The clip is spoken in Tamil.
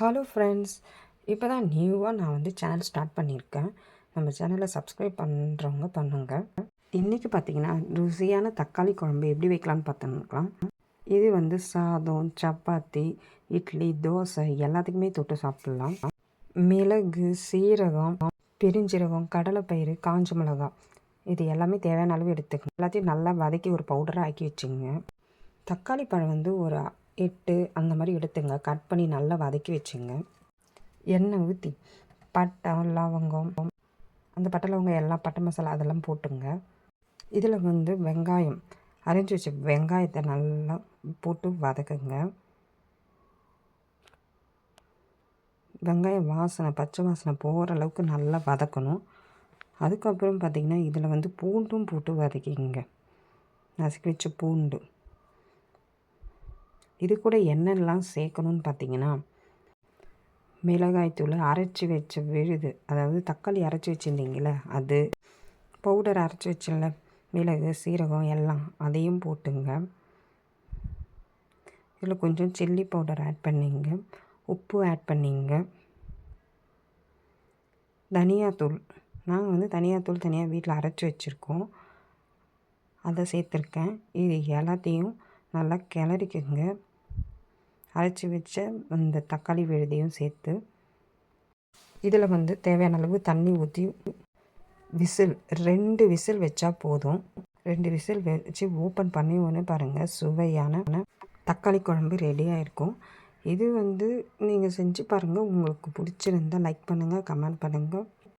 ஹலோ ஃப்ரெண்ட்ஸ், இப்போ தான் நியூவாக நான் வந்து சேனல் ஸ்டார்ட் பண்ணியிருக்கேன். நம்ம சேனலை சப்ஸ்கிரைப் பண்ணுறவங்க பண்ணுங்கள். இன்றைக்கி பார்த்திங்கன்னா ருசியான தக்காளி குழம்பு எப்படி வைக்கலான்னு பார்த்துக்கலாம். இது வந்து சாதம், சப்பாத்தி, இட்லி, தோசை எல்லாத்துக்குமே தொட்டு சாப்பிட்லாம். மிளகு, சீரகம், பெருஞ்சீரகம், கடலைப்பயிறு, காஞ்ச மிளகாய் இது எல்லாமே தேவையான அளவு எடுத்துக்கணும். எல்லாத்தையும் நல்லா வதக்கி ஒரு பவுடராக ஆக்கி வச்சுங்க. தக்காளி பழம் வந்து ஒரு 8 அந்த மாதிரி எடுத்துங்க. கட் பண்ணி நல்லா வதக்கி வச்சுங்க. எண்ணெய் ஊற்றி பட்டை, லவங்கம், அந்த பட்டை லவங்கம் எல்லாம் பட்டை மசாலா அதெல்லாம் போட்டுங்க. இதில் வந்து வெங்காயம், அரைஞ்சி வச்ச வெங்காயத்தை நல்லா போட்டு வதக்குங்க. வெங்காயம் வாசனை, பச்சை வாசனை போகிற அளவுக்கு நல்லா வதக்கணும். அதுக்கப்புறம் பார்த்திங்கன்னா இதில் வந்து பூண்டும் போட்டு வதக்கிங்க. நசுக்கி வச்ச பூண்டு. இது கூட என்னெல்லாம் சேர்க்கணுன்னு பார்த்தீங்கன்னா, மிளகாய்த்தூள், அரைச்சி வச்ச விழுது, அதாவது தக்காளி அரைச்சி வச்சுருந்தீங்கள அது, பவுடர் அரைச்சி வச்சில்ல மிளகு, சீரகம் எல்லாம் அதையும் போட்டுங்க. இதில் கொஞ்சம் சில்லி பவுடர் ஆட் பண்ணிங்க, உப்பு ஆட் பண்ணிங்க. தனியாத்தூள், நாங்கள் வந்து தனியாத்தூள் தனியாக வீட்டில் அரைச்சி வச்சுருக்கோம், அதை சேர்த்துருக்கேன். இது எல்லாத்தையும் நல்லா கிளறிக்குங்க. அரைச்சி வச்ச அந்த தக்காளி விழுதையும் சேர்த்து இதில் வந்து தேவையான அளவு தண்ணி ஊற்றி விசில் 2 விசில் வச்சா போதும். 2 விசில் வச்சு ஓப்பன் பண்ணி ஒன்று பாருங்கள், சுவையான தக்காளி குழம்பு ரெடியாக இருக்கும். இது வந்து நீங்கள் செஞ்சு பாருங்கள். உங்களுக்கு பிடிச்சிருந்தால் லைக் பண்ணுங்கள், கமெண்ட் பண்ணுங்கள்.